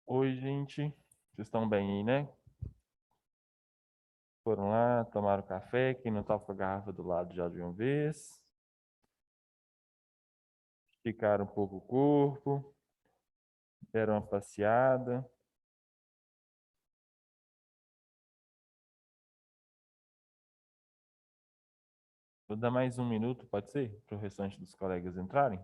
Oi, gente. Vocês estão bem aí, né? Foram lá, tomaram café. Quem não estava com a garrafa do lado já de uma vez. Esticaram um pouco o corpo. Deram uma passeada. Vou dar mais um minuto, pode ser? Para o restante dos colegas entrarem.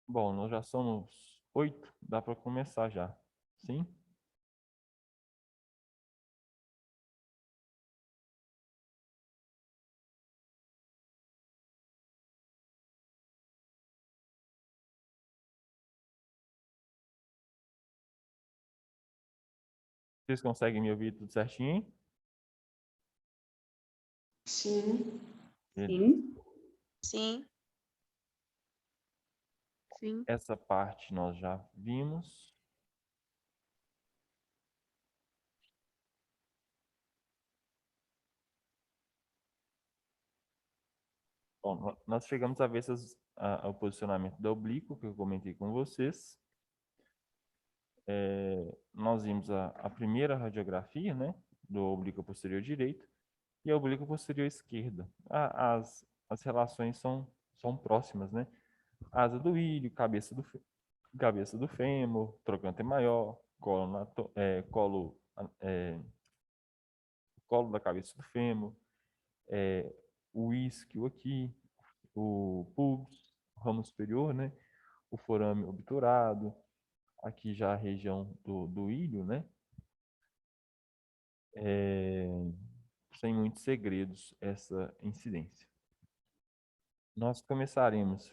Bom, nós já somos 8. Dá para começar já. Sim? Vocês conseguem me ouvir tudo certinho? Sim. Beleza. Sim. Sim. Sim. Essa parte nós já vimos. Bom, nós chegamos a ver o posicionamento do oblíquo, que eu comentei com vocês. Nós vimos a primeira radiografia, né, do oblíquo posterior direito e a oblíqua posterior esquerda. As relações são próximas, né? Asa do ilho, cabeça do fêmur, trocânter maior, colo da cabeça do fêmur, o isquio aqui, o pubis, o ramo superior, né? O forame obturado, aqui já a região do ilho, né? Sem muitos segredos essa incidência. Nós começaremos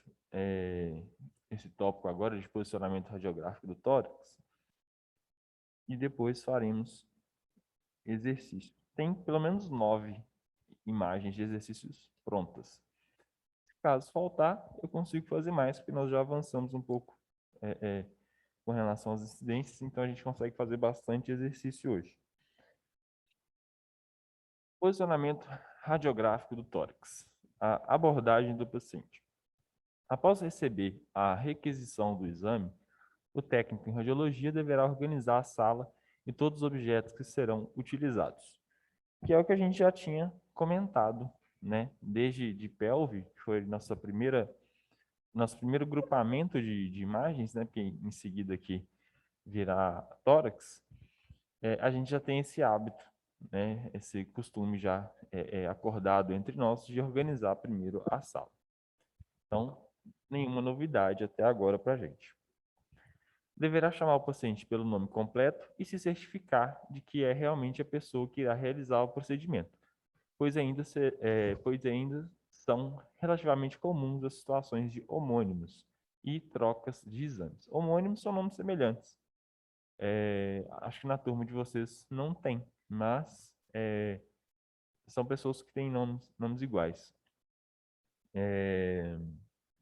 esse tópico agora de posicionamento radiográfico do tórax e depois faremos exercício. Tem pelo menos 9 imagens de exercícios prontas. Caso faltar, eu consigo fazer mais, porque nós já avançamos um pouco com relação às incidências, então a gente consegue fazer bastante exercício hoje. Posicionamento radiográfico do tórax. A abordagem do paciente. Após receber a requisição do exame, o técnico em radiologia deverá organizar a sala e todos os objetos que serão utilizados, que é o que a gente já tinha comentado, né? Desde de pelve, que foi nosso primeiro grupamento de imagens, né? Porque em seguida aqui virá tórax, a gente já tem esse hábito, né? Esse costume já acordado entre nós de organizar primeiro a sala. Então, nenhuma novidade até agora para a gente. Deverá chamar o paciente pelo nome completo e se certificar de que é realmente a pessoa que irá realizar o procedimento, pois ainda são relativamente comuns as situações de homônimos e trocas de exames. Homônimos são nomes semelhantes. Acho que na turma de vocês não tem, mas são pessoas que têm nomes iguais.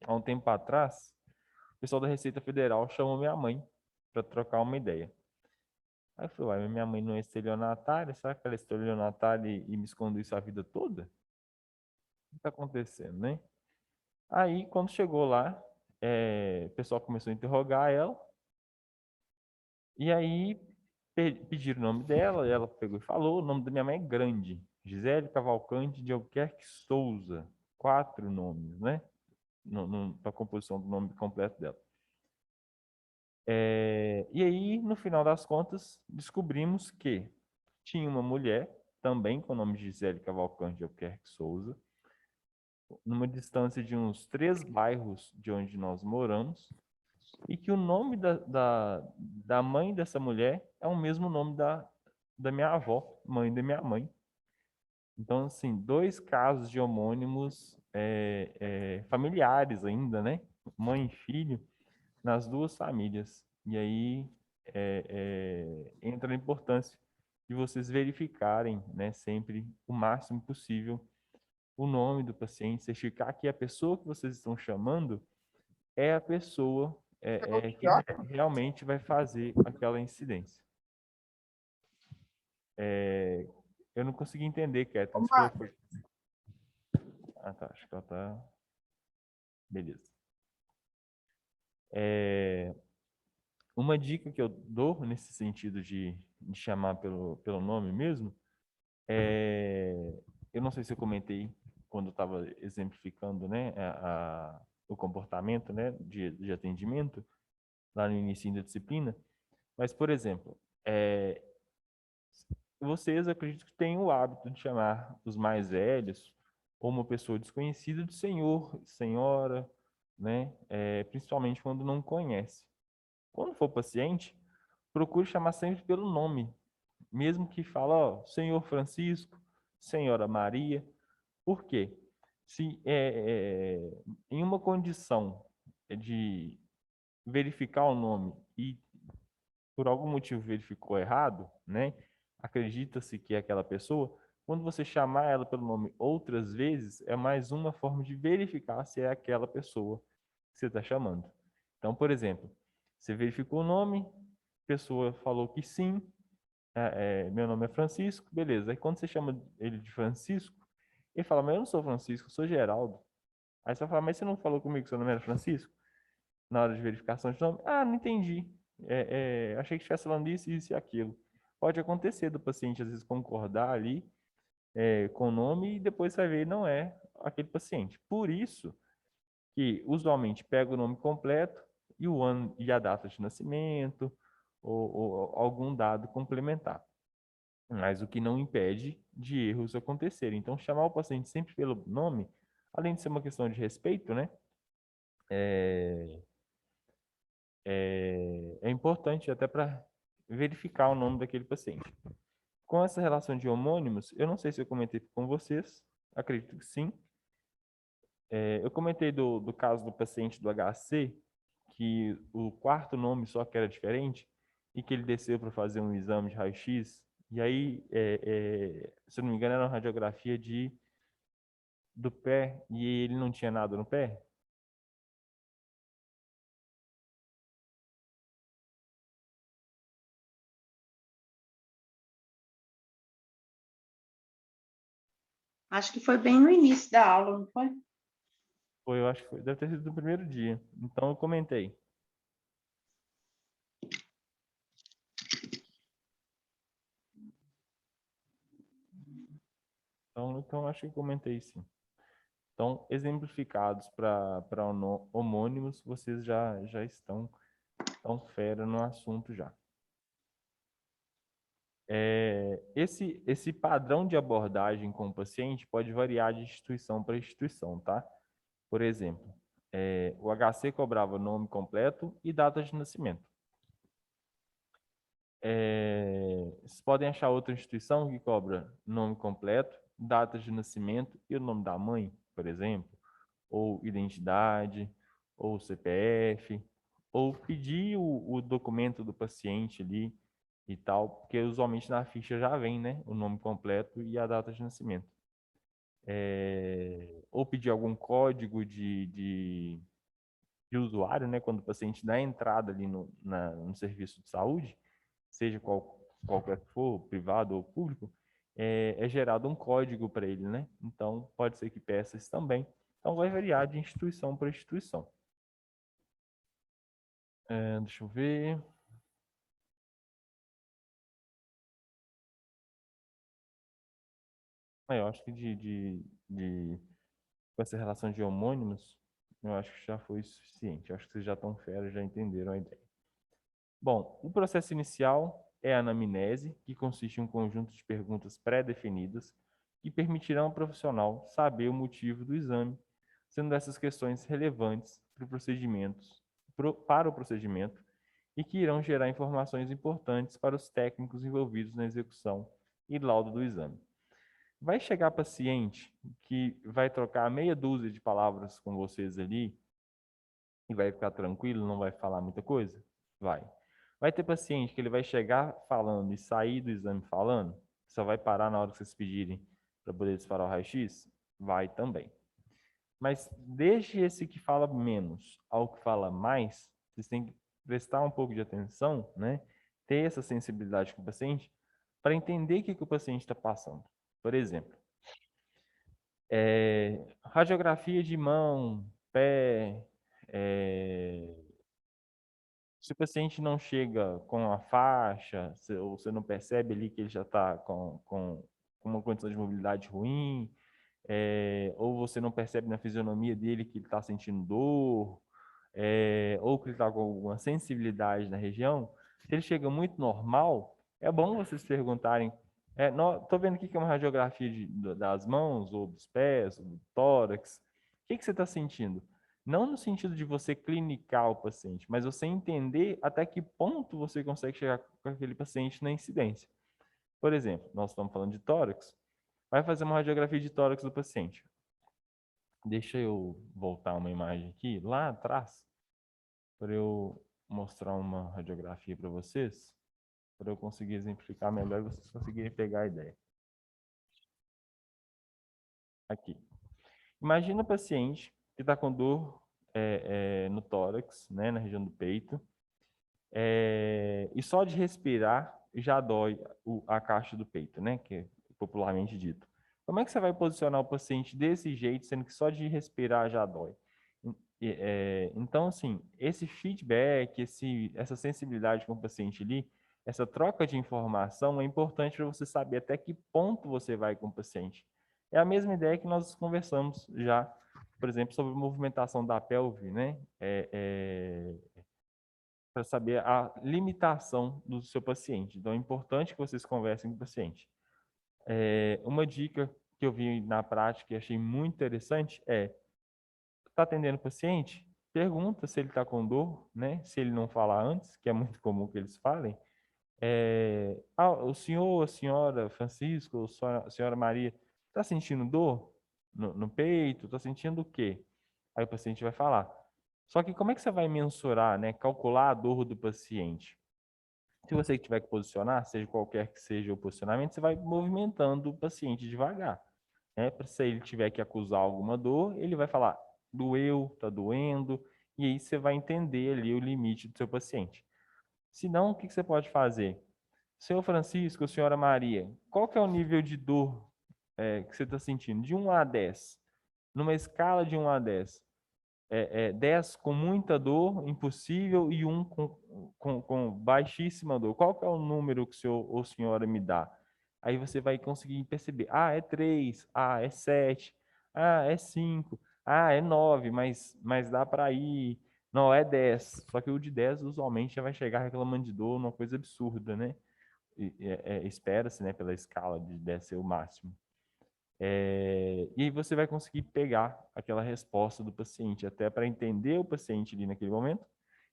Há um tempo atrás, o pessoal da Receita Federal chamou minha mãe para trocar uma ideia. Aí eu falei, uai, minha mãe não é estelionatária? Será que ela é estelionatária e me escondeu isso a vida toda? O que está acontecendo, né? Aí, quando chegou lá, o pessoal começou a interrogar ela, e aí pediram o nome dela, ela pegou e falou, o nome da minha mãe é grande, Gisele Cavalcante de Albuquerque Souza, 4 nomes, né? Para a composição do nome completo dela. E aí, no final das contas, descobrimos que tinha uma mulher, também com o nome de Gisele Cavalcante de Albuquerque Souza, numa distância de uns 3 bairros de onde nós moramos, e que o nome da mãe dessa mulher é o mesmo nome da minha avó, mãe da minha mãe. Então, assim, 2 casos de homônimos familiares ainda, né? Mãe e filho, nas 2 famílias. E aí entra a importância de vocês verificarem, né, sempre o máximo possível o nome do paciente, certificar que a pessoa que vocês estão chamando é a pessoa que realmente vai fazer aquela incidência. Eu não consegui entender, Catherine. Você falou foi... Ah, tá. Acho que ela tá... Beleza. Uma dica que eu dou nesse sentido de chamar pelo nome mesmo, eu não sei se eu comentei quando eu estava exemplificando, né, o comportamento, né, de atendimento, lá no início da disciplina, mas, por exemplo, vocês acredito que têm o hábito de chamar os mais velhos ou uma pessoa desconhecida de senhor, senhora, né? Principalmente quando não conhece. Quando for paciente, procure chamar sempre pelo nome, mesmo que fala, ó, senhor Francisco, senhora Maria. Por quê? Se em uma condição de verificar o nome e por algum motivo verificou errado, né? Acredita-se que é aquela pessoa. Quando você chamar ela pelo nome outras vezes, é mais uma forma de verificar se é aquela pessoa que você está chamando. Então, por exemplo, você verificou o nome, a pessoa falou que sim, meu nome é Francisco, beleza. Aí quando você chama ele de Francisco, ele fala, mas eu não sou Francisco, eu sou Geraldo. Aí você vai falar, mas você não falou comigo que seu nome era Francisco? Na hora de verificação de nome? Ah, não entendi. Achei que estivesse falando isso, isso e aquilo. Pode acontecer do paciente às vezes concordar ali com o nome e depois vai ver não é aquele paciente. Por isso que usualmente pega o nome completo e o ano e a data de nascimento ou algum dado complementar. Mas o que não impede de erros acontecerem. Então, chamar o paciente sempre pelo nome, além de ser uma questão de respeito, né? É importante até para verificar o nome daquele paciente. Com essa relação de homônimos, eu não sei se eu comentei com vocês, acredito que sim. Eu comentei do caso do paciente do HC, que o 4º nome só que era diferente, e que ele desceu para fazer um exame de raio-x, e aí, se eu não me engano, era uma radiografia do pé, e ele não tinha nada no pé. Acho que foi bem no início da aula, não foi? Foi, eu acho que foi, deve ter sido no primeiro dia. Então eu comentei. Então acho que eu comentei sim. Então, exemplificados para homônimos, vocês já estão tão fera no assunto já. Esse padrão de abordagem com o paciente pode variar de instituição para instituição, tá? Por exemplo, o HC cobrava nome completo e data de nascimento. Vocês podem achar outra instituição que cobra nome completo, data de nascimento e o nome da mãe, por exemplo, ou identidade, ou CPF, ou pedir o documento do paciente ali e tal, porque usualmente na ficha já vem, né, o nome completo e a data de nascimento. Ou pedir algum código de usuário, né, quando o paciente dá entrada ali no serviço de saúde, seja qualquer que for, privado ou público, é gerado um código para ele, né? Então, pode ser que peça isso também. Então, vai variar de instituição para instituição. Deixa eu ver. Eu acho que com essa relação de homônimos, eu acho que já foi suficiente. Eu acho que vocês já estão fera, já entenderam a ideia. Bom, o processo inicial é a anamnese, que consiste em um conjunto de perguntas pré-definidas que permitirão ao profissional saber o motivo do exame, sendo essas questões relevantes para o procedimento e que irão gerar informações importantes para os técnicos envolvidos na execução e laudo do exame. Vai chegar paciente que vai trocar meia dúzia de palavras com vocês ali e vai ficar tranquilo, não vai falar muita coisa? Vai. Vai ter paciente que ele vai chegar falando e sair do exame falando? Só vai parar na hora que vocês pedirem para poder disparar o raio-x? Vai também. Mas desde esse que fala menos ao que fala mais, vocês têm que prestar um pouco de atenção, né? Ter essa sensibilidade com o paciente para entender o que o paciente está passando. Por exemplo, radiografia de mão, pé, é, se o paciente não chega com a faixa, ou você não percebe ali que ele já está com uma condição de mobilidade ruim, ou você não percebe na fisionomia dele que ele está sentindo dor, ou que ele está com alguma sensibilidade na região, se ele chega muito normal, é bom vocês perguntarem. Estou vendo aqui que é uma radiografia das mãos, ou dos pés, ou do tórax. O que você está sentindo? Não no sentido de você clinicar o paciente, mas você entender até que ponto você consegue chegar com aquele paciente na incidência. Por exemplo, nós estamos falando de tórax, vai fazer uma radiografia de tórax do paciente. Deixa eu voltar uma imagem aqui, lá atrás, para eu mostrar uma radiografia para vocês, para eu conseguir exemplificar melhor e vocês conseguirem pegar a ideia. Aqui. Imagina o paciente que está com dor no tórax, né, na região do peito, e só de respirar já dói a caixa do peito, né, que é popularmente dito. Como é que você vai posicionar o paciente desse jeito, sendo que só de respirar já dói? Então, assim, esse feedback, essa sensibilidade com o paciente ali, essa troca de informação é importante para você saber até que ponto você vai com o paciente. É a mesma ideia que nós conversamos já, por exemplo, sobre movimentação da pelve, né? Para saber a limitação do seu paciente. Então, é importante que vocês conversem com o paciente. Uma dica que eu vi na prática e achei muito interessante está atendendo o paciente? Pergunta se ele está com dor, né? Se ele não falar antes, que é muito comum que eles falem. O senhor, a senhora Francisco, a senhora Maria, está sentindo dor no peito? Está sentindo o quê? Aí o paciente vai falar. Só que como é que você vai mensurar, né? Calcular a dor do paciente? Se você tiver que posicionar, seja qualquer que seja o posicionamento, você vai movimentando o paciente devagar, né? Para se ele tiver que acusar alguma dor, ele vai falar, doeu, tá doendo, e aí você vai entender ali o limite do seu paciente. Se não, o que você pode fazer? Senhor Francisco, senhora Maria, qual que é o nível de dor que você está sentindo? De 1 a 10. Numa escala de 1 a 10. 10 com muita dor, impossível, e um com baixíssima dor. Qual que é o número que o senhor ou senhora me dá? Aí você vai conseguir perceber. Ah, é 3, ah, é 7, ah, é 5, ah, é 9, mas dá para ir. Não, é 10. Só que o de 10 usualmente já vai chegar reclamando de dor, uma coisa absurda, né? Espera-se, né, pela escala de 10 ser o máximo. E aí você vai conseguir pegar aquela resposta do paciente, até para entender o paciente ali naquele momento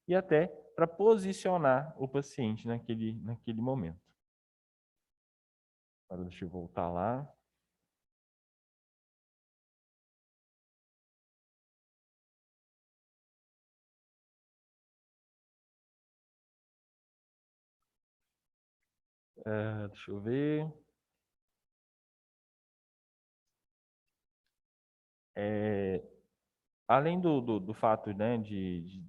e até para posicionar o paciente naquele momento. Agora deixa eu voltar lá. Deixa eu ver. É, além do fato, né, de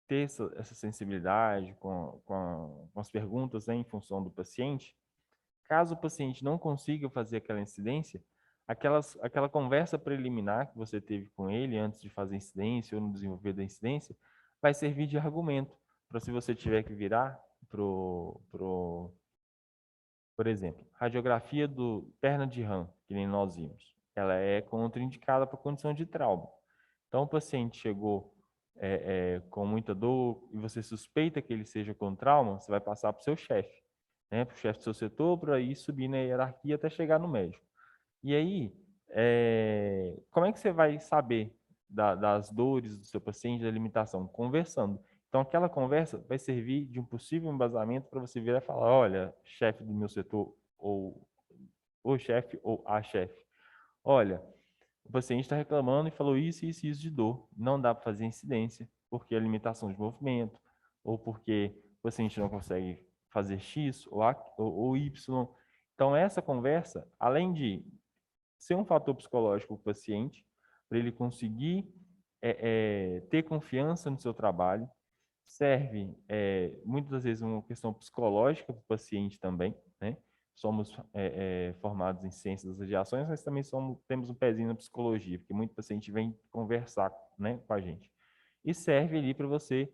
ter essa sensibilidade com as perguntas, né, em função do paciente, caso o paciente não consiga fazer aquela incidência, aquela conversa preliminar que você teve com ele antes de fazer a incidência ou no desenvolver da incidência, vai servir de argumento para se você tiver que virar por exemplo, radiografia do perna de rã, que nem nós vimos, ela é contraindicada para condição de trauma. Então, o paciente chegou com muita dor e você suspeita que ele seja com trauma, você vai passar para o seu chefe, né, para o chefe do seu setor, para ir subir na hierarquia até chegar no médico. E aí, como é que você vai saber das dores do seu paciente, da limitação? Conversando. Então, aquela conversa vai servir de um possível embasamento para você virar e falar: olha, chefe do meu setor, ou o chefe, ou a chefe, olha, o paciente está reclamando e falou isso, isso e isso de dor. Não dá para fazer incidência, porque a limitação de movimento, ou porque o paciente não consegue fazer X ou Y. Então, essa conversa, além de ser um fator psicológico para o paciente, para ele conseguir ter confiança no seu trabalho, serve muitas vezes uma questão psicológica para o paciente também, né? Somos formados em ciências das radiações, mas também temos um pezinho na psicologia, porque muito paciente vem conversar, né, com a gente. E serve ali para você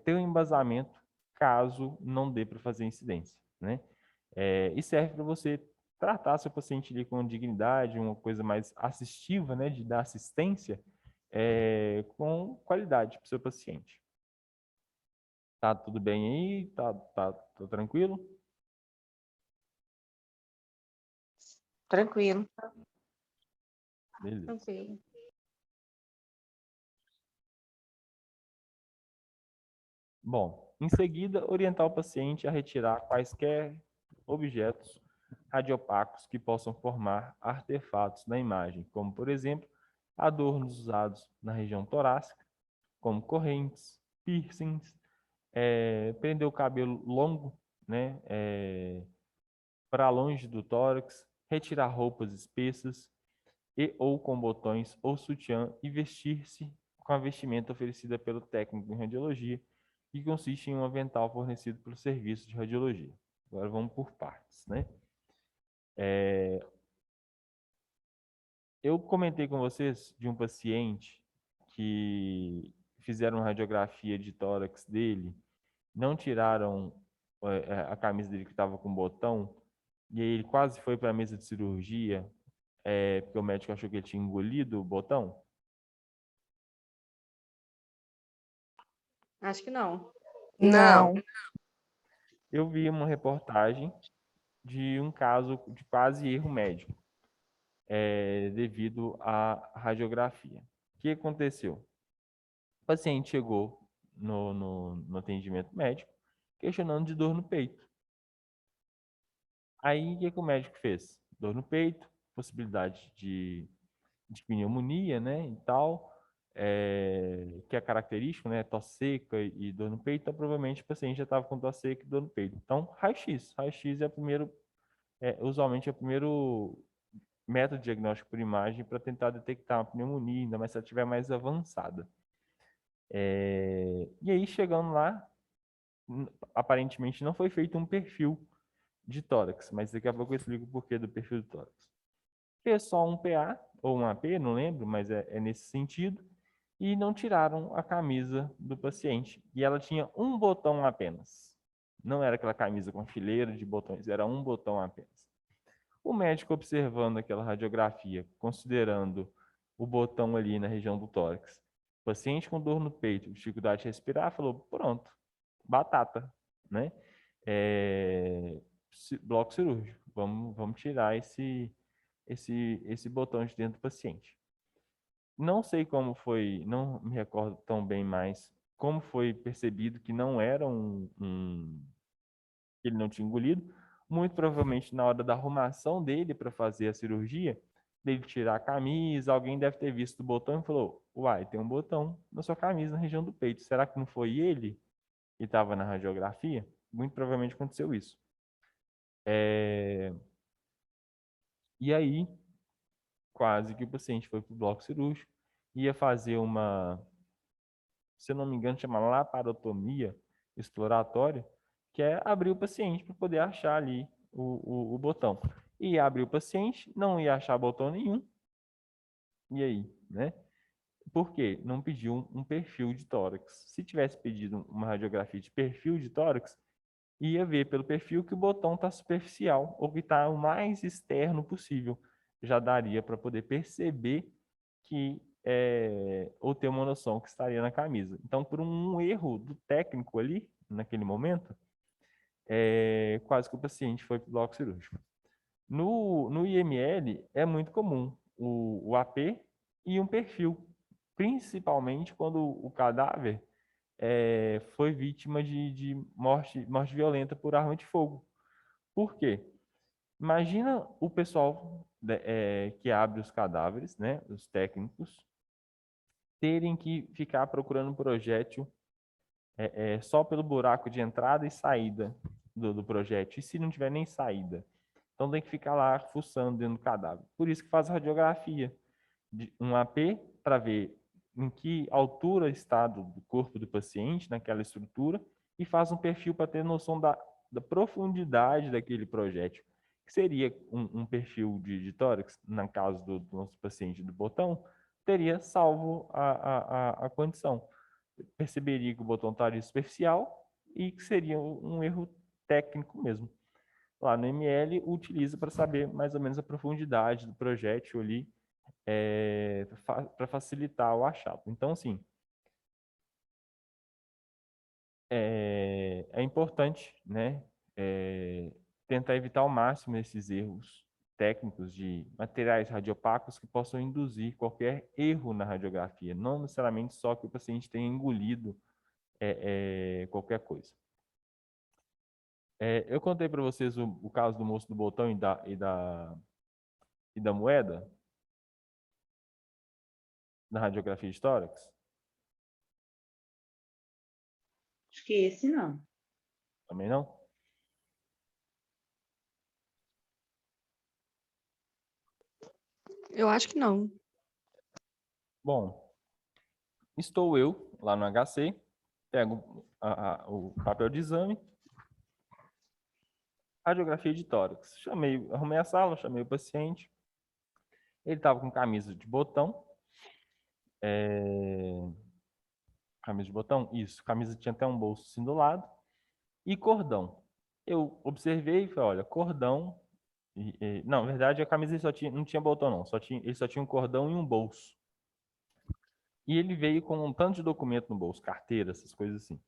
ter um embasamento caso não dê para fazer incidência, né? E serve para você tratar seu paciente ali com dignidade, uma coisa mais assistiva, né, de dar assistência com qualidade para o seu paciente. Tá tudo bem aí? Tá tranquilo? Tranquilo. Beleza. Ok. Bom, em seguida, orientar o paciente a retirar quaisquer objetos radiopacos que possam formar artefatos na imagem, como, por exemplo, adornos usados na região torácica, como correntes, piercings, prender o cabelo longo, né, para longe do tórax, retirar roupas espessas e ou com botões ou sutiã e vestir-se com a vestimenta oferecida pelo técnico em radiologia, que consiste em um avental fornecido pelo serviço de radiologia. Agora vamos por partes, né? Eu comentei com vocês de um paciente que fizeram uma radiografia de tórax dele, não tiraram a camisa dele que estava com botão, e aí ele quase foi para a mesa de cirurgia, porque o médico achou que ele tinha engolido o botão. Acho que não. Não. Eu vi uma reportagem de um caso de quase erro médico, devido à radiografia. O que aconteceu? O paciente chegou no atendimento médico questionando de dor no peito. Aí, o que o médico fez? Dor no peito, possibilidade de pneumonia, né, e tal, que é característico, né, tosse seca e dor no peito, então provavelmente o paciente já estava com tosse seca e dor no peito. Então, raio-x. Raio-x é usualmente é o primeiro método diagnóstico por imagem para tentar detectar uma pneumonia, ainda mais se ela estiver mais avançada. E aí, chegando lá, aparentemente não foi feito um perfil de tórax, mas daqui a pouco eu explico o porquê do perfil do tórax. Fez só um PA, ou um AP, não lembro, mas é nesse sentido. e não tiraram a camisa do paciente. E ela tinha um botão apenas. Não era aquela camisa com fileira de botões, era um botão apenas. O médico observando aquela radiografia, considerando o botão ali na região do tórax, paciente com dor no peito, dificuldade de respirar, falou: pronto, batata, né? Bloco cirúrgico, vamos tirar esse botão de dentro do paciente. Não sei como foi, não me recordo tão bem mais como foi percebido que não era que ele não tinha engolido. Muito provavelmente na hora da arrumação dele para fazer a cirurgia, dele tirar a camisa, alguém deve ter visto o botão e falou: uai, tem um botão na sua camisa na região do peito. Será que não foi ele que estava na radiografia? Muito provavelmente aconteceu isso. E aí, quase que o paciente foi para o bloco cirúrgico, ia fazer uma, se eu não me engano, chama laparotomia exploratória, que é abrir o paciente para poder achar ali o botão. E abrir o paciente, não ia achar botão nenhum. E aí, né? Por quê? Não pediu um perfil de tórax. Se tivesse pedido uma radiografia de perfil de tórax, ia ver pelo perfil que o botão está superficial ou que está o mais externo possível. Já daria para poder perceber que ou ter uma noção que estaria na camisa. Então, por um erro do técnico ali, naquele momento, quase que o paciente foi para o bloco cirúrgico. No IML, é muito comum o AP e um perfil, principalmente quando o cadáver foi vítima de morte violenta por arma de fogo. Por quê? Imagina o pessoal que abre os cadáveres, né, os técnicos, terem que ficar procurando projétil só pelo buraco de entrada e saída do projétil. E se não tiver nem saída? Então tem que ficar lá fuçando dentro do cadáver. Por isso que faz a radiografia de um AP para ver em que altura está do corpo do paciente, naquela estrutura, e faz um perfil para ter noção da profundidade daquele projétil, que seria um perfil de tórax, no caso do nosso paciente do botão, teria salvo a condição. Perceberia que o botão estaria superficial e que seria um erro técnico mesmo. Lá no ML, utiliza para saber mais ou menos a profundidade do projétil ali, para facilitar o achado. Então, assim, é importante, né, tentar evitar ao máximo esses erros técnicos de materiais radiopacos que possam induzir qualquer erro na radiografia, não necessariamente só que o paciente tenha engolido qualquer coisa. Eu contei para vocês o caso do moço do botão e da moeda na radiografia de tórax? Acho que esse não. Também não? Eu acho que não. Bom, estou eu lá no HC, pego o papel de exame, radiografia de tórax. Arrumei a sala, chamei o paciente. Ele estava com camisa de botão. Camisa de botão? Isso. Camisa tinha até um bolso assim do lado. E cordão. Eu observei e falei, olha, cordão. Não, na verdade a camisa não tinha botão, não. Ele só tinha um cordão e um bolso. E ele veio com um tanto de documento no bolso, carteira, essas coisas assim.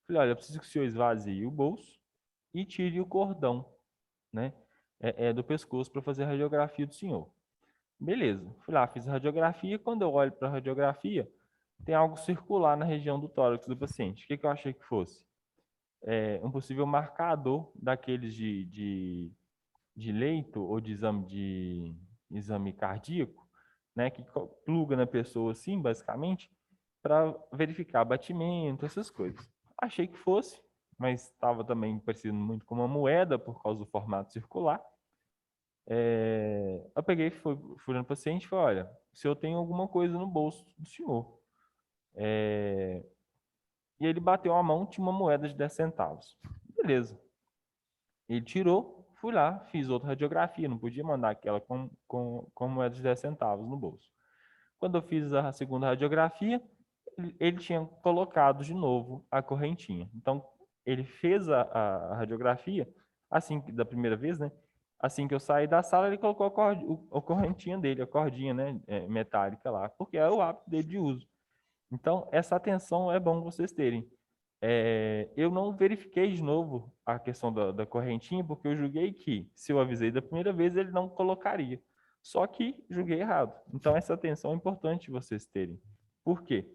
Falei, olha, eu preciso que o senhor esvazie o bolso e tire o cordão, né, do pescoço para fazer a radiografia do senhor. Beleza. Fui lá, fiz a radiografia. Quando eu olho para a radiografia, tem algo circular na região do tórax do paciente. O que eu achei que fosse? Um possível marcador daqueles de leito ou de exame cardíaco, né, que pluga na pessoa assim, basicamente, para verificar batimento, essas coisas. Achei que fosse, mas estava também parecendo muito com uma moeda por causa do formato circular. Eu peguei, fui no paciente e falei, olha, se eu tenho alguma coisa no bolso do senhor. E ele bateu a mão, tinha uma moeda de 10 centavos. Beleza. Ele tirou, fui lá, fiz outra radiografia, não podia mandar aquela com moeda de 10 centavos no bolso. Quando eu fiz a segunda radiografia, ele tinha colocado de novo a correntinha. Então, ele fez a radiografia, assim, da primeira vez, né? Assim que eu saí da sala, ele colocou a correntinha dele, a cordinha, né, metálica lá, porque é o hábito dele de uso. Então, essa atenção é bom vocês terem. Eu não verifiquei de novo a questão da correntinha, porque eu julguei que, se eu avisei da primeira vez, ele não colocaria. Só que julguei errado. Então, essa atenção é importante vocês terem. Por quê?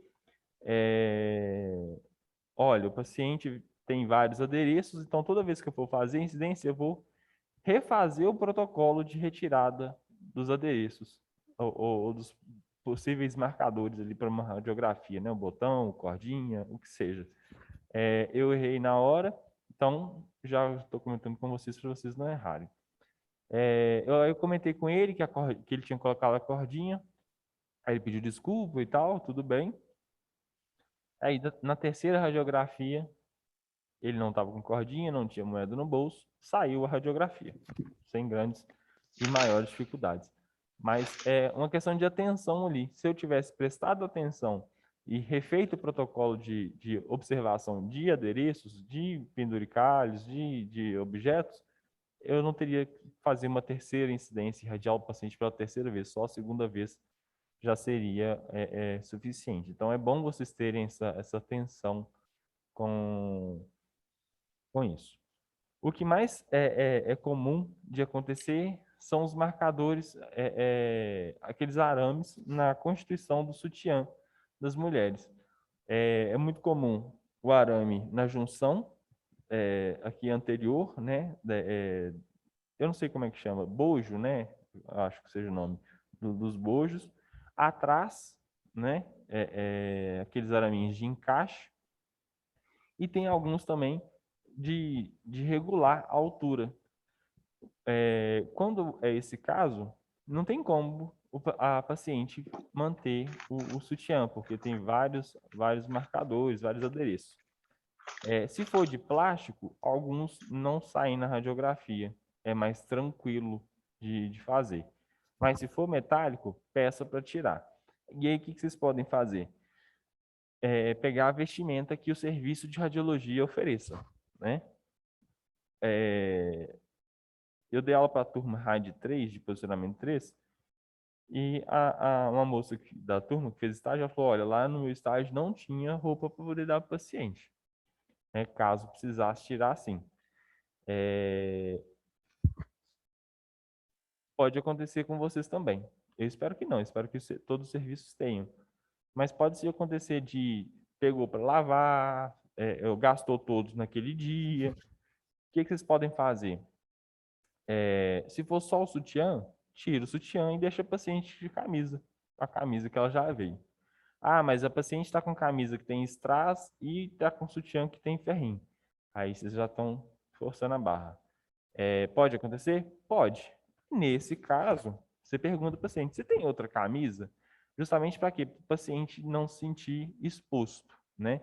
Olha, o paciente tem vários adereços, então toda vez que eu for fazer incidência, eu vou refazer o protocolo de retirada dos adereços ou dos possíveis marcadores ali para uma radiografia, né? O botão, cordinha, o que seja. Eu errei na hora, então já estou comentando com vocês para vocês não errarem. Eu comentei com ele que ele tinha colocado a cordinha, aí ele pediu desculpa e tal, tudo bem. Aí na terceira radiografia, ele não estava com cordinha, não tinha moeda no bolso, saiu a radiografia, sem grandes e maiores dificuldades. Mas é uma questão de atenção ali. Se eu tivesse prestado atenção e refeito o protocolo de observação de adereços, de penduricalhos, de objetos, eu não teria que fazer uma terceira incidência e irradiar o paciente pela terceira vez, só a segunda vez já seria suficiente. Então, é bom vocês terem essa atenção com isso. O que mais é comum de acontecer são os marcadores, aqueles arames na constituição do sutiã das mulheres. É muito comum o arame na junção, aqui anterior, né? Eu não sei como é que chama, bojo, né? Acho que seja o nome dos bojos. Atrás, né? Aqueles araminhos de encaixe. E tem alguns também de regular a altura. Quando é esse caso, não tem como a paciente manter o sutiã, porque tem vários marcadores, vários adereços. Se for de plástico, alguns não saem na radiografia. É mais tranquilo de fazer. Mas se for metálico, peça para tirar. E aí, o que vocês podem fazer? Pegar a vestimenta que o serviço de radiologia ofereça, né? Eu dei aula para a turma RAD 3, de posicionamento 3, e uma moça da turma que fez estágio, ela falou, olha, lá no meu estágio não tinha roupa para poder dar para o paciente, né? Caso precisasse tirar, sim. Pode acontecer com vocês também. Eu espero que não, eu espero que todos os serviços tenham. Mas pode se acontecer de pegou para lavar, gastou todos naquele dia. O que vocês podem fazer? Se for só o sutiã, tira o sutiã e deixa a paciente de camisa, a camisa que ela já veio. Ah, mas a paciente está com camisa que tem strass e está com sutiã que tem ferrinho. Aí vocês já estão forçando a barra. Pode acontecer? Pode. Nesse caso, você pergunta ao paciente: você tem outra camisa? Justamente para quê? Para o paciente não se sentir exposto, né?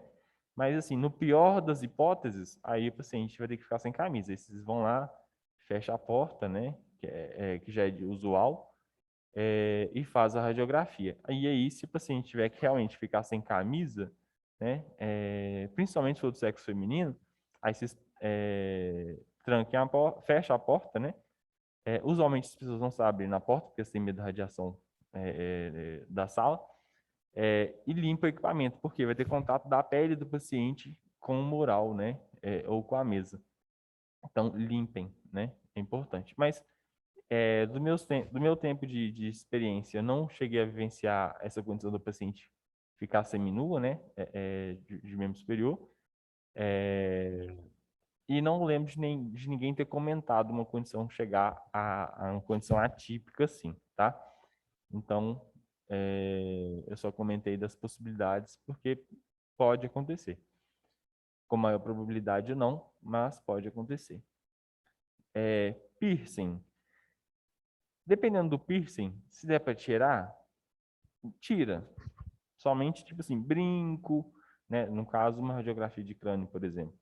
Mas assim, no pior das hipóteses, aí o paciente vai ter que ficar sem camisa. Aí vocês vão lá, fecha a porta, né? Que já é usual, e faz a radiografia. E aí, se o paciente tiver que realmente ficar sem camisa, né? Principalmente se for do sexo feminino, aí vocês tranquem fecha a porta, né? Usualmente as pessoas não sabem abrir na porta, porque eles têm medo da radiação da sala, e limpa o equipamento, porque vai ter contato da pele do paciente com o mural, né? Ou com a mesa. Então, limpem, né? É importante. Mas, do meu tempo de experiência, eu não cheguei a vivenciar essa condição do paciente ficar seminua, né? De membro superior. E não lembro de ninguém ter comentado uma condição chegar a uma condição atípica assim, tá? Então, eu só comentei das possibilidades porque pode acontecer. Com maior probabilidade ou não, mas pode acontecer. Piercing. Dependendo do piercing, se der para tirar, tira. Somente, tipo assim, brinco, né? No caso, uma radiografia de crânio, por exemplo.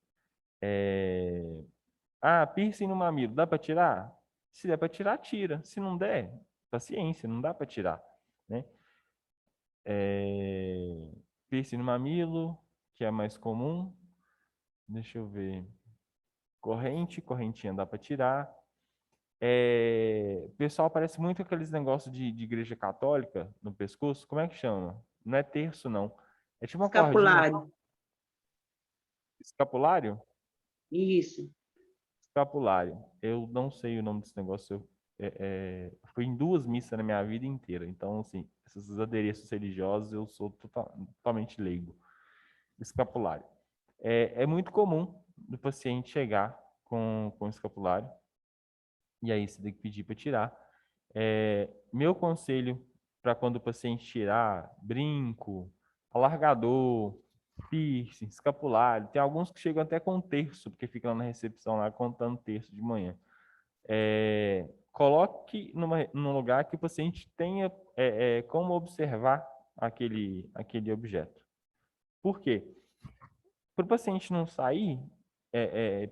Piercing no mamilo, dá para tirar? Se der para tirar, tira. Se não der, paciência, não dá para tirar, né? Piercing no mamilo, que é mais comum. Deixa eu ver. Correntinha dá para tirar. O pessoal parece muito aqueles negócios de igreja católica no pescoço. Como é que chama? Não é terço, não. É tipo uma cordinha. Escapulário. Escapulário? Isso. Escapulário. Eu não sei o nome desse negócio. Fui em duas missas na minha vida inteira. Então, assim, esses adereços religiosos eu sou totalmente leigo. Escapulário. É muito comum do paciente chegar com escapulário e aí você tem que pedir para tirar. Meu conselho para quando o paciente tirar brinco, alargador, piercing, escapulário, tem alguns que chegam até com terço, porque ficam na recepção lá contando terço de manhã. Coloque num lugar que o paciente tenha como observar aquele objeto. Por quê? Para o paciente não sair,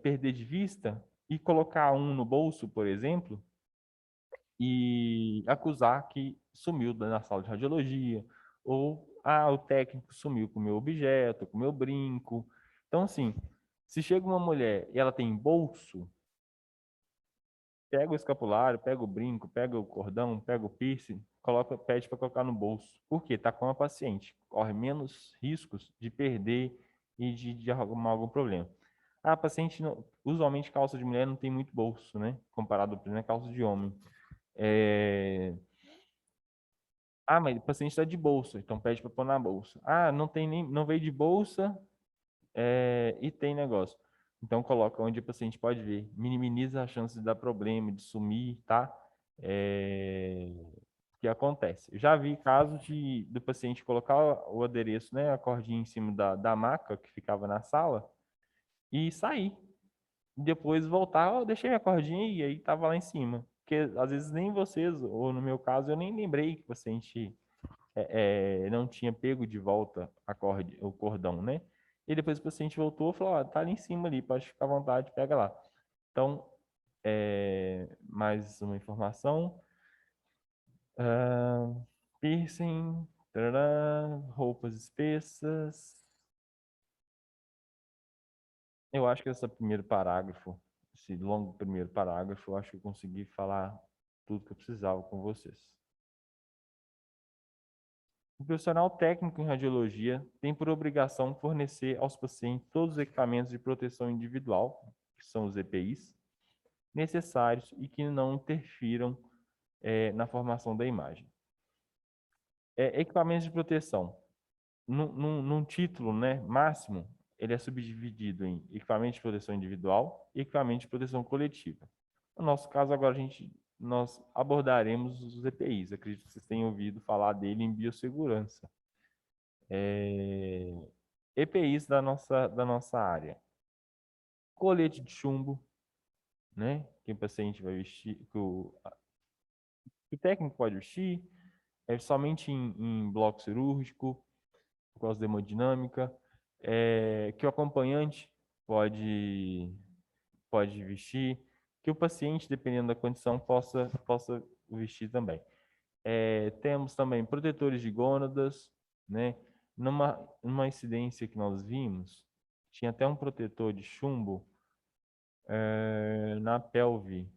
perder de vista e colocar um no bolso, por exemplo, e acusar que sumiu na sala de radiologia, ou o técnico sumiu com o meu objeto, com o meu brinco. Então, assim, se chega uma mulher e ela tem bolso, pega o escapulário, pega o brinco, pega o cordão, pega o piercing, pede para colocar no bolso. Por quê? Está com a paciente. Corre menos riscos de perder e de arrumar algum problema. A paciente, usualmente calça de mulher não tem muito bolso, né? Comparado, por exemplo, a calça de homem. Mas o paciente está de bolsa, então pede para pôr na bolsa. Não tem nem, não veio de bolsa, e tem negócio. Então coloca onde o paciente pode ver, minimiza a chance de dar problema, de sumir, tá? Que acontece. Eu já vi casos do paciente colocar o adereço, né, a cordinha em cima da maca que ficava na sala e sair. Depois voltar, deixei minha cordinha e aí tava lá em cima. Porque às vezes nem vocês, ou no meu caso, eu nem lembrei que o paciente não tinha pego de volta o cordão, né? E depois o paciente voltou e falou, tá ali em cima ali, pode ficar à vontade, pega lá. Então, mais uma informação. Piercing, tarará, roupas espessas. Eu acho que esse longo primeiro parágrafo, eu acho que eu consegui falar tudo que eu precisava com vocês. O profissional técnico em radiologia tem por obrigação fornecer aos pacientes todos os equipamentos de proteção individual, que são os EPIs, necessários e que não interfiram na formação da imagem. Equipamentos de proteção. Num título, né, máximo, ele é subdividido em equipamento de proteção individual e equipamento de proteção coletiva. No nosso caso, agora nós abordaremos os EPIs. Acredito que vocês tenham ouvido falar dele em biossegurança. EPIs da nossa área. Colete de chumbo, né? Que o paciente vai vestir, que o técnico pode vestir, somente em bloco cirúrgico, por causa da hemodinâmica, que o acompanhante pode vestir, que o paciente, dependendo da condição, possa vestir também. Temos também protetores de gônadas, né? Numa incidência que nós vimos, tinha até um protetor de chumbo na pelve.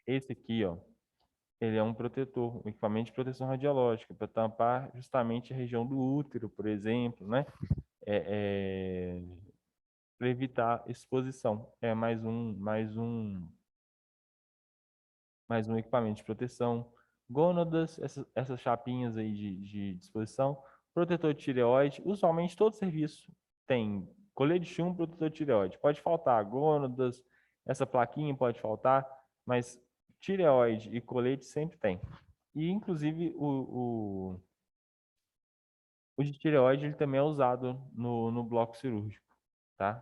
Esse aqui, ó, ele é um protetor, um equipamento de proteção radiológica, para tampar justamente a região do útero, por exemplo, né? Para evitar exposição. É mais um equipamento de proteção. Gônadas, essas chapinhas aí de disposição. Protetor de tireoide. Usualmente todo serviço tem colete de chumbo, protetor de tireoide. Pode faltar gônadas, essa plaquinha pode faltar, mas tireoide e colete sempre tem. E inclusive o de tireoide ele também é usado no bloco cirúrgico, tá?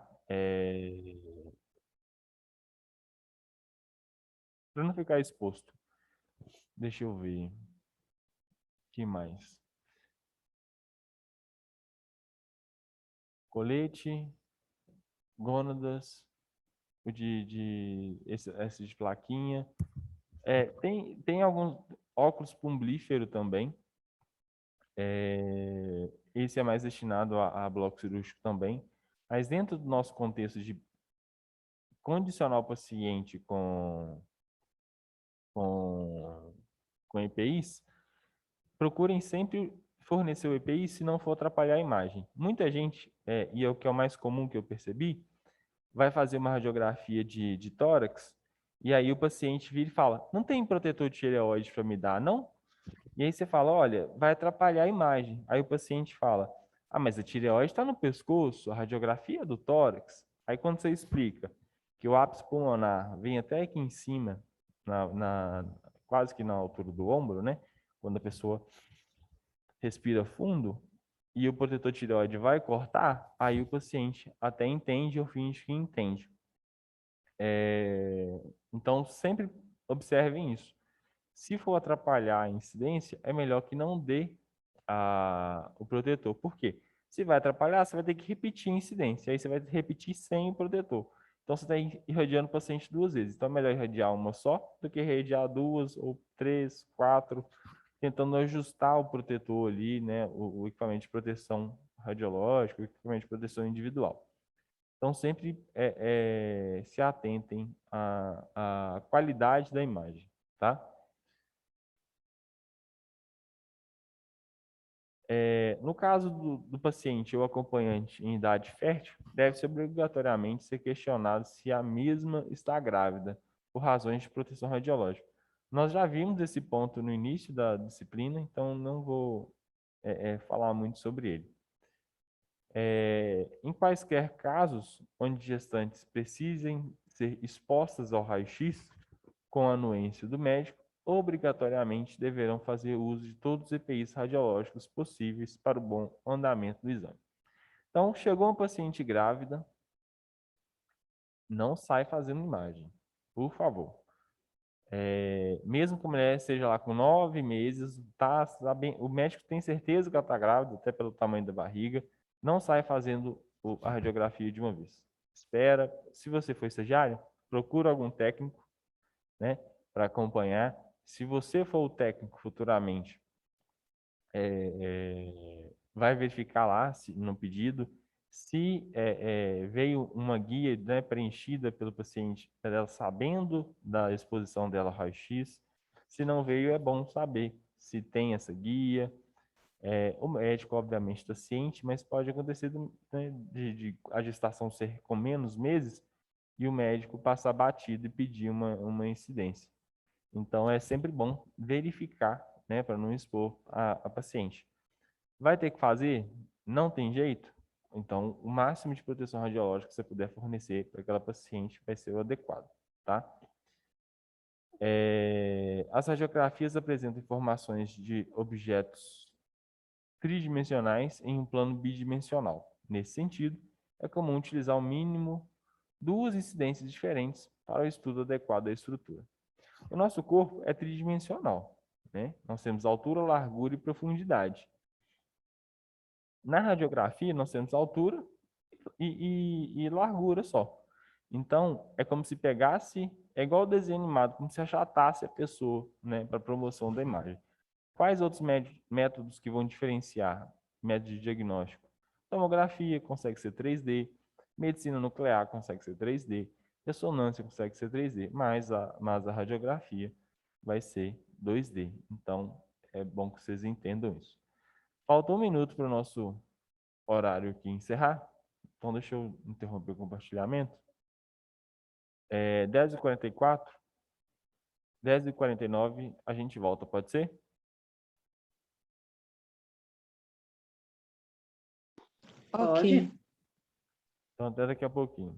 Para não ficar exposto. Deixa eu ver. O que mais? Colete, gônadas, esse de plaquinha. Tem alguns. óculos plumbífero também. Esse é mais destinado a bloco cirúrgico também. Mas dentro do nosso contexto de condicionar o paciente com, com EPIs, procurem sempre fornecer o EPI se não for atrapalhar a imagem. Muita gente, e é o que é o mais comum que eu percebi, vai fazer uma radiografia de tórax e aí o paciente vira e fala, não tem protetor de tireoide para me dar, não? E aí você fala, olha, vai atrapalhar a imagem. Aí o paciente fala, ah, mas a tireoide está no pescoço, a radiografia é do tórax. Aí quando você explica que o ápice pulmonar vem até aqui em cima, quase que na altura do ombro, né? Quando a pessoa respira fundo e o protetor tireoide vai cortar, aí o paciente até entende ou finge que entende. Então, sempre observem isso. Se for atrapalhar a incidência, é melhor que não dê o protetor. Por quê? Se vai atrapalhar, você vai ter que repetir a incidência. Aí você vai repetir sem o protetor. Então, você está irradiando o paciente duas vezes. Então, é melhor irradiar uma só do que irradiar duas ou três, quatro, tentando ajustar o protetor ali, né? O equipamento de proteção radiológico, o equipamento de proteção individual. Então, sempre se atentem à qualidade da imagem, tá? No caso do paciente ou acompanhante em idade fértil, deve-se obrigatoriamente ser questionado se a mesma está grávida, por razões de proteção radiológica. Nós já vimos esse ponto no início da disciplina, então não vou falar muito sobre ele. Em quaisquer casos onde gestantes precisem ser expostas ao raio-x, com a anuência do médico, obrigatoriamente deverão fazer uso de todos os EPIs radiológicos possíveis para o bom andamento do exame. Então, chegou uma paciente grávida, não sai fazendo imagem, por favor. Mesmo que a mulher seja lá com 9 meses, o médico tem certeza que ela está grávida, até pelo tamanho da barriga, não sai fazendo a radiografia de uma vez. Espera, se você for estagiário, procura algum técnico, né, para acompanhar. Se você for o técnico futuramente, vai verificar lá no pedido se veio uma guia, né, preenchida pelo paciente, ela sabendo da exposição dela ao raio-x. Se não veio, é bom saber se tem essa guia. O médico, obviamente, está ciente, mas pode acontecer né, de a gestação ser com menos meses e o médico passar batido e pedir uma incidência. Então, é sempre bom verificar, né, para não expor a paciente. Vai ter que fazer? Não tem jeito? Então, o máximo de proteção radiológica que você puder fornecer para aquela paciente vai ser o adequado, tá? As radiografias apresentam informações de objetos tridimensionais em um plano bidimensional. Nesse sentido, é comum utilizar o mínimo duas incidências diferentes para o estudo adequado da estrutura. O nosso corpo é tridimensional, né? Nós temos altura, largura e profundidade. Na radiografia, nós temos altura e largura só. Então, é como se pegasse, é igual o desenho animado, como se achatasse a pessoa, né, para promoção da imagem. Quais outros métodos que vão diferenciar métodos de diagnóstico? Tomografia consegue ser 3D, medicina nuclear consegue ser 3D, ressonância consegue ser 3D, mas a radiografia vai ser 2D. Então, é bom que vocês entendam isso. Falta um minuto para o nosso horário aqui encerrar. Então, deixa eu interromper o compartilhamento. 10h44, 10h49, a gente volta, pode ser? Pode? Ok. Então, até daqui a pouquinho.